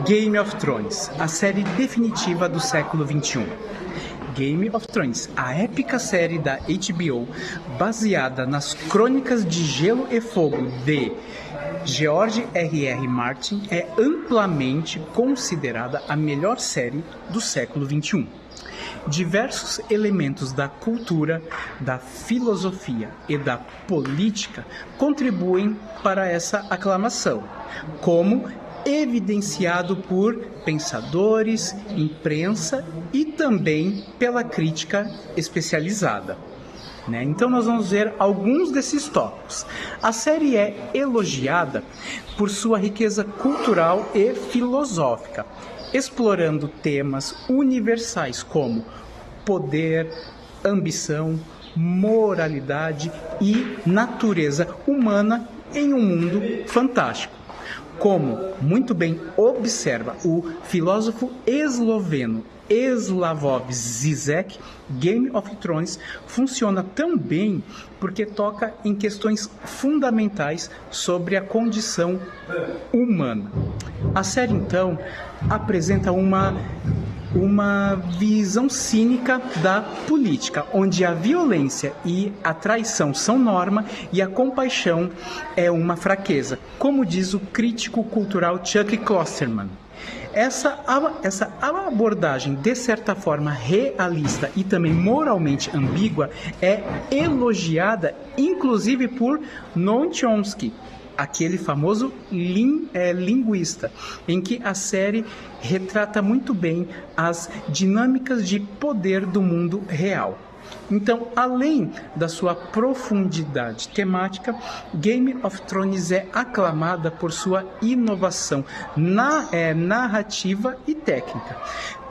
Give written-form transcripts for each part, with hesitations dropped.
Game of Thrones, a série definitiva do século XXI. Game of Thrones, a épica série da HBO, baseada nas Crônicas de Gelo e Fogo de George R.R. Martin, é amplamente considerada a melhor série do século XXI. Diversos elementos da cultura, da filosofia e da política contribuem para essa aclamação, como evidenciado por pensadores, imprensa e também pela crítica especializada. Então nós vamos ver alguns desses tópicos. A série é elogiada por sua riqueza cultural e filosófica, explorando temas universais como poder, ambição, moralidade e natureza humana em um mundo fantástico. Como muito bem observa o filósofo esloveno Slavoj Žižek, Game of Thrones funciona tão bem porque toca em questões fundamentais sobre a condição humana. A série, então, apresenta uma visão cínica da política, onde a violência e a traição são norma e a compaixão é uma fraqueza, como diz o crítico cultural Chuck Klosterman. Essa abordagem, de certa forma realista e também moralmente ambígua, é elogiada inclusive por Noam Chomsky, aquele famoso linguista, em que a série retrata muito bem as dinâmicas de poder do mundo real. Então, além da sua profundidade temática, Game of Thrones é aclamada por sua inovação narrativa e técnica.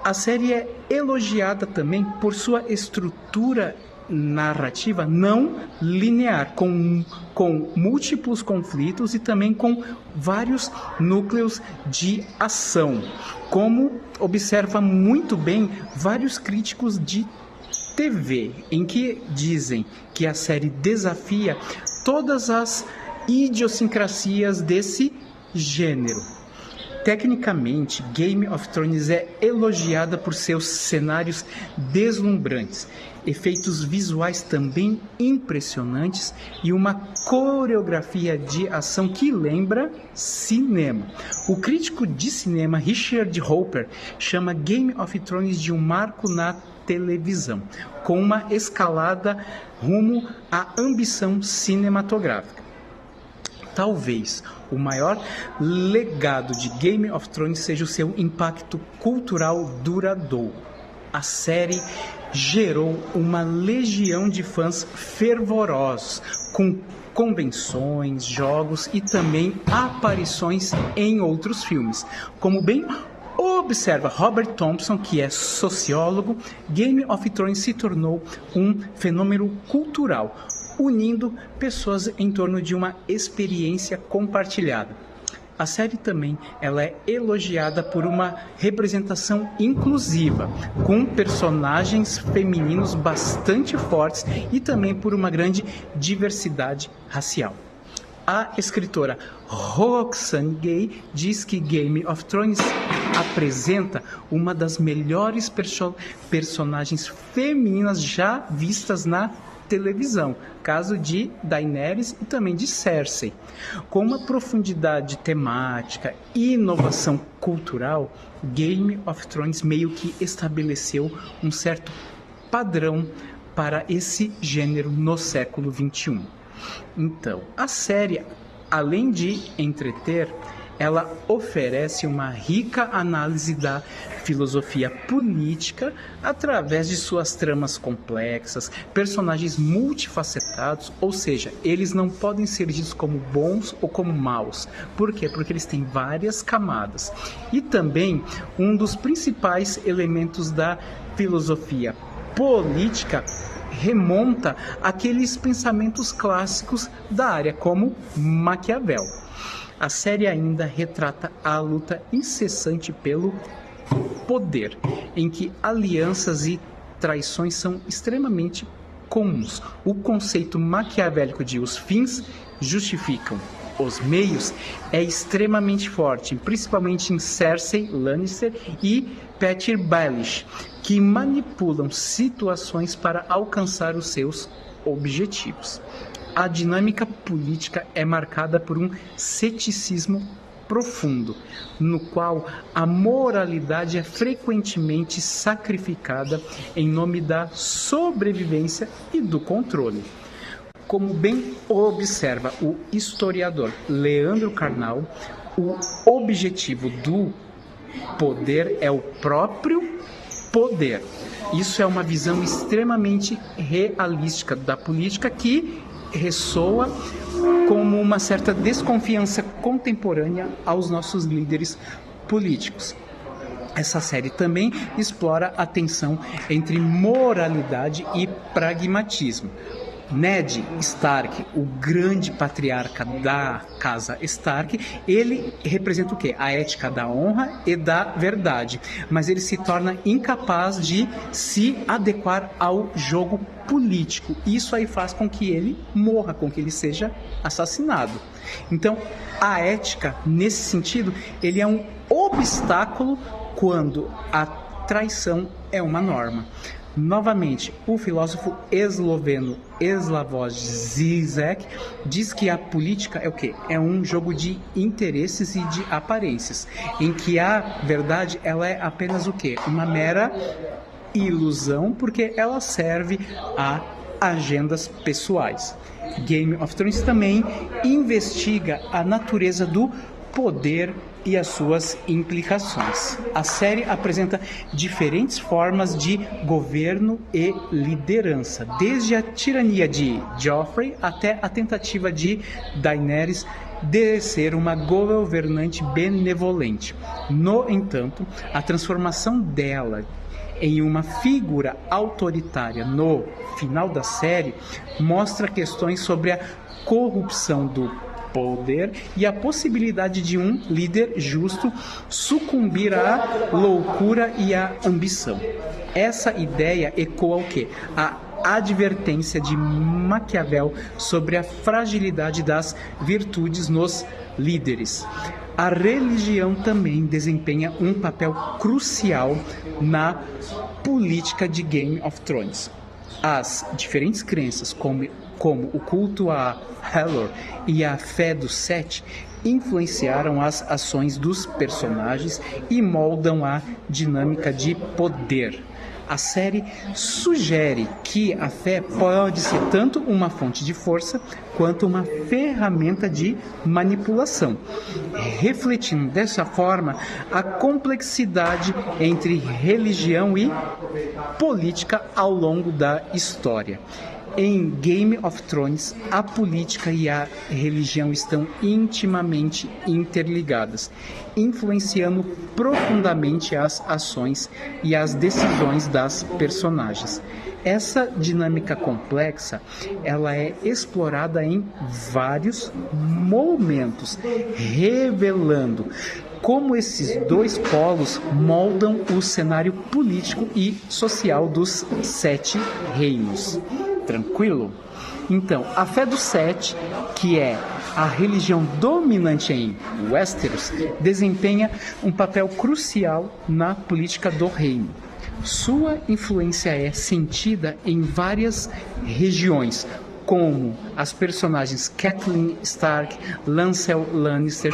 A série é elogiada também por sua estrutura narrativa não linear, com múltiplos conflitos e também com vários núcleos de ação, como observa muito bem vários críticos de TV, em que dizem que a série desafia todas as idiosincrasias desse gênero. Tecnicamente, Game of Thrones é elogiada por seus cenários deslumbrantes, efeitos visuais também impressionantes e uma coreografia de ação que lembra cinema. O crítico de cinema Richard Hopper chama Game of Thrones de um marco na televisão, com uma escalada rumo à ambição cinematográfica. Talvez o maior legado de Game of Thrones seja o seu impacto cultural duradouro. A série gerou uma legião de fãs fervorosos, com convenções, jogos e também aparições em outros filmes. Como bem observa Robert Thompson, que é sociólogo, Game of Thrones se tornou um fenômeno cultural, unindo pessoas em torno de uma experiência compartilhada. A série também ela é elogiada por uma representação inclusiva, com personagens femininos bastante fortes e também por uma grande diversidade racial. A escritora Roxane Gay diz que Game of Thrones apresenta uma das melhores personagens femininas já vistas na televisão, caso de Daenerys e também de Cersei. Com uma profundidade temática e inovação cultural, Game of Thrones meio que estabeleceu um certo padrão para esse gênero no século XXI. Então, a série, além de entreter, ela oferece uma rica análise da filosofia política através de suas tramas complexas, personagens multifacetados, ou seja, eles não podem ser vistos como bons ou como maus. Por quê? Porque eles têm várias camadas. E também um dos principais elementos da filosofia política remonta àqueles pensamentos clássicos da área, como Maquiavel. A série ainda retrata a luta incessante pelo poder, em que alianças e traições são extremamente comuns. O conceito maquiavélico de os fins justificam os meios é extremamente forte, principalmente em Cersei Lannister e Petyr Baelish, que manipulam situações para alcançar os seus objetivos. A dinâmica política é marcada por um ceticismo profundo, no qual a moralidade é frequentemente sacrificada em nome da sobrevivência e do controle. Como bem observa o historiador Leandro Carnal, o objetivo do poder é o próprio poder. Isso é uma visão extremamente realística da política que ressoa como uma certa desconfiança contemporânea aos nossos líderes políticos. Essa série também explora a tensão entre moralidade e pragmatismo. Ned Stark, o grande patriarca da casa Stark, ele representa o quê? A ética da honra e da verdade, mas ele se torna incapaz de se adequar ao jogo político. Isso aí faz com que ele morra, com que ele seja assassinado. Então, a ética, nesse sentido, ele é um obstáculo quando a traição é uma norma. Novamente, o filósofo esloveno Slavoj Žižek diz que a política é o quê? É um jogo de interesses e de aparências, em que a verdade ela é apenas o quê? Uma mera ilusão, porque ela serve a agendas pessoais. Game of Thrones também investiga a natureza do poder e as suas implicações. A série apresenta diferentes formas de governo e liderança, desde a tirania de Joffrey até a tentativa de Daenerys de ser uma governante benevolente. No entanto, a transformação dela em uma figura autoritária no final da série mostra questões sobre a corrupção do poder e a possibilidade de um líder justo sucumbir à loucura e à ambição. Essa ideia ecoa o quê? A advertência de Maquiavel sobre a fragilidade das virtudes nos líderes. A religião também desempenha um papel crucial na política de Game of Thrones. As diferentes crenças, como o culto a Halor e a fé dos Sete, influenciaram as ações dos personagens e moldam a dinâmica de poder. A série sugere que a fé pode ser tanto uma fonte de força quanto uma ferramenta de manipulação, refletindo dessa forma a complexidade entre religião e política ao longo da história. Em Game of Thrones, a política e a religião estão intimamente interligadas, influenciando profundamente as ações e as decisões das personagens. Essa dinâmica complexa, ela é explorada em vários momentos, revelando como esses dois polos moldam o cenário político e social dos Sete Reinos. Tranquilo? Então, a fé dos Sete, que é a religião dominante em Westeros, desempenha um papel crucial na política do reino. Sua influência é sentida em várias regiões, como as personagens Catelyn Stark, Lancel Lannister,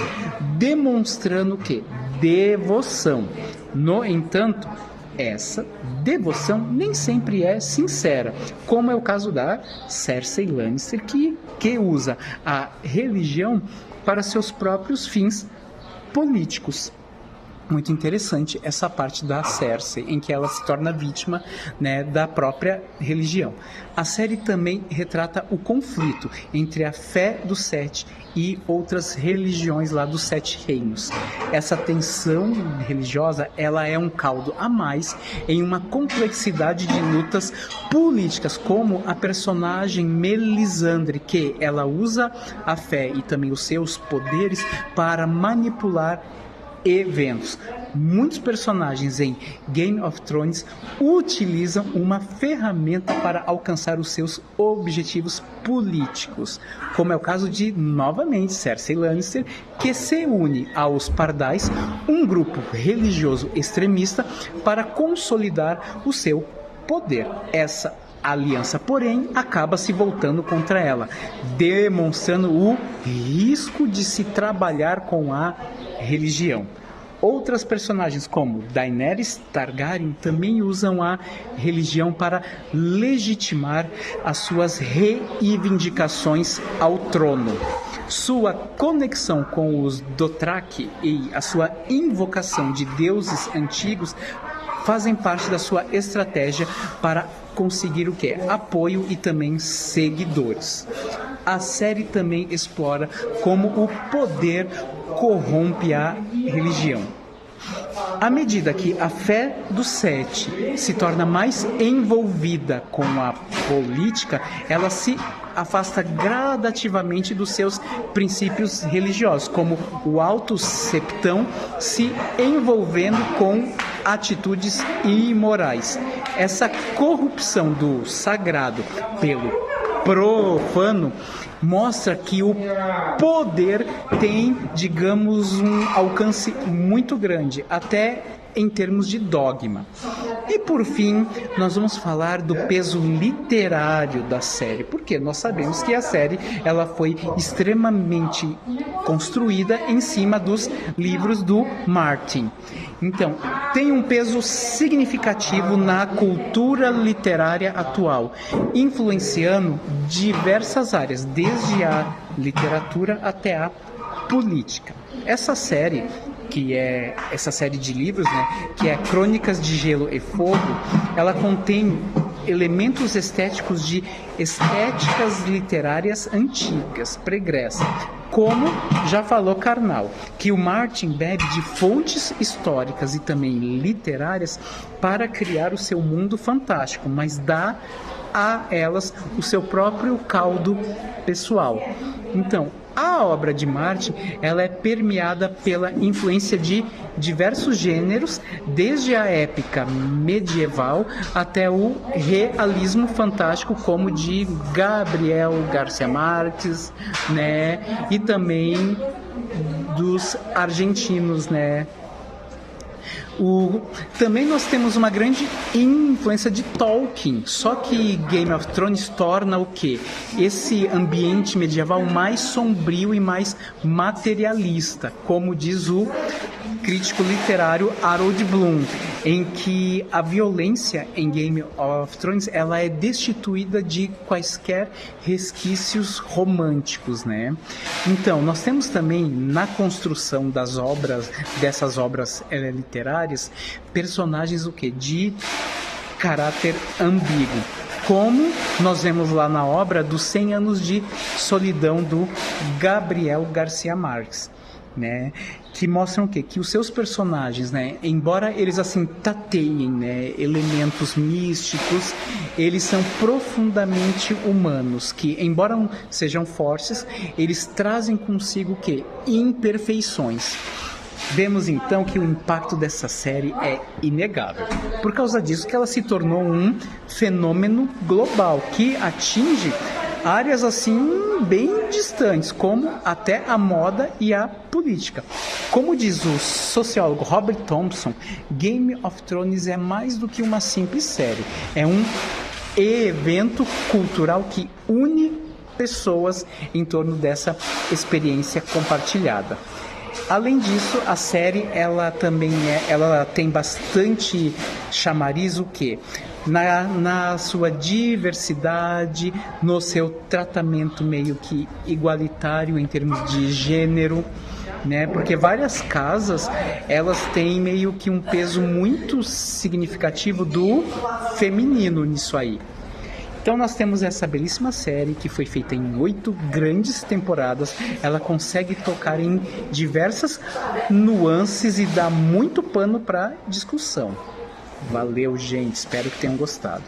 demonstrando que devoção. No entanto, essa devoção nem sempre é sincera, como é o caso da Cersei Lannister, que usa a religião para seus próprios fins políticos. Muito interessante essa parte da Cersei, em que ela se torna vítima, né, da própria religião. A série também retrata o conflito entre a fé dos Sete e outras religiões lá dos Sete Reinos. Essa tensão religiosa, ela é um caldo a mais em uma complexidade de lutas políticas, como a personagem Melisandre, que ela usa a fé e também os seus poderes para manipular eventos. Muitos personagens em Game of Thrones utilizam uma ferramenta para alcançar os seus objetivos políticos, como é o caso de, novamente, Cersei Lannister, que se une aos Pardais, um grupo religioso extremista, para consolidar o seu poder. Essa aliança, porém, acaba se voltando contra ela, demonstrando o risco de se trabalhar com a religião. Outras personagens, como Daenerys Targaryen, também usam a religião para legitimar as suas reivindicações ao trono. Sua conexão com os Dothraki e a sua invocação de deuses antigos fazem parte da sua estratégia para conseguir o quê? Apoio e também seguidores. A série também explora como o poder corrompe a religião. À medida que a fé dos Sete se torna mais envolvida com a política, ela se afasta gradativamente dos seus princípios religiosos, como o Alto Septão se envolvendo com atitudes imorais. Essa corrupção do sagrado pelo profano mostra que o poder tem, digamos, um alcance muito grande, até em termos de dogma. E por fim, nós vamos falar do peso literário da série, porque nós sabemos que a série ela foi extremamente construída em cima dos livros do Martin. Então, tem um peso significativo na cultura literária atual, influenciando diversas áreas, desde a literatura até a política. Essa série, que é essa série de livros, né, que é Crônicas de Gelo e Fogo, ela contém elementos estéticos de estéticas literárias antigas, pregressas, como já falou Karnal, que o Martin bebe de fontes históricas e também literárias para criar o seu mundo fantástico, mas dá a elas o seu próprio caldo pessoal. Então, a obra de Martin, ela é permeada pela influência de diversos gêneros, desde a épica medieval até o realismo fantástico, como de Gabriel Garcia Marques, né? E também dos argentinos, né? Também nós temos uma grande influência de Tolkien, só que Game of Thrones torna o quê? Esse ambiente medieval mais sombrio e mais materialista, como diz o crítico literário Harold Bloom, em que a violência em Game of Thrones ela é destituída de quaisquer resquícios românticos, né? Então, nós temos também na construção dessas obras literárias, personagens o quê? De caráter ambíguo. Como nós vemos lá na obra dos 100 anos de solidão do Gabriel Garcia Marques, né? Que mostram o quê? Que os seus personagens, né, embora eles assim tateiem, né, elementos místicos, eles são profundamente humanos, que embora sejam fortes, eles trazem consigo o quê? Imperfeições. Vemos então que o impacto dessa série é inegável. Por causa disso que ela se tornou um fenômeno global que atinge áreas assim bem distantes, como até a moda e a política. Como diz o sociólogo Robert Thompson, Game of Thrones é mais do que uma simples série. É um evento cultural que une pessoas em torno dessa experiência compartilhada. Além disso, a série ela tem bastante chamariz o quê? Na sua diversidade, no seu tratamento meio que igualitário em termos de gênero, né? Porque várias casas elas têm meio que um peso muito significativo do feminino nisso aí. Então nós temos essa belíssima série que foi feita em 8 grandes temporadas. Ela consegue tocar em diversas nuances e dá muito pano para discussão. Valeu, gente. Espero que tenham gostado.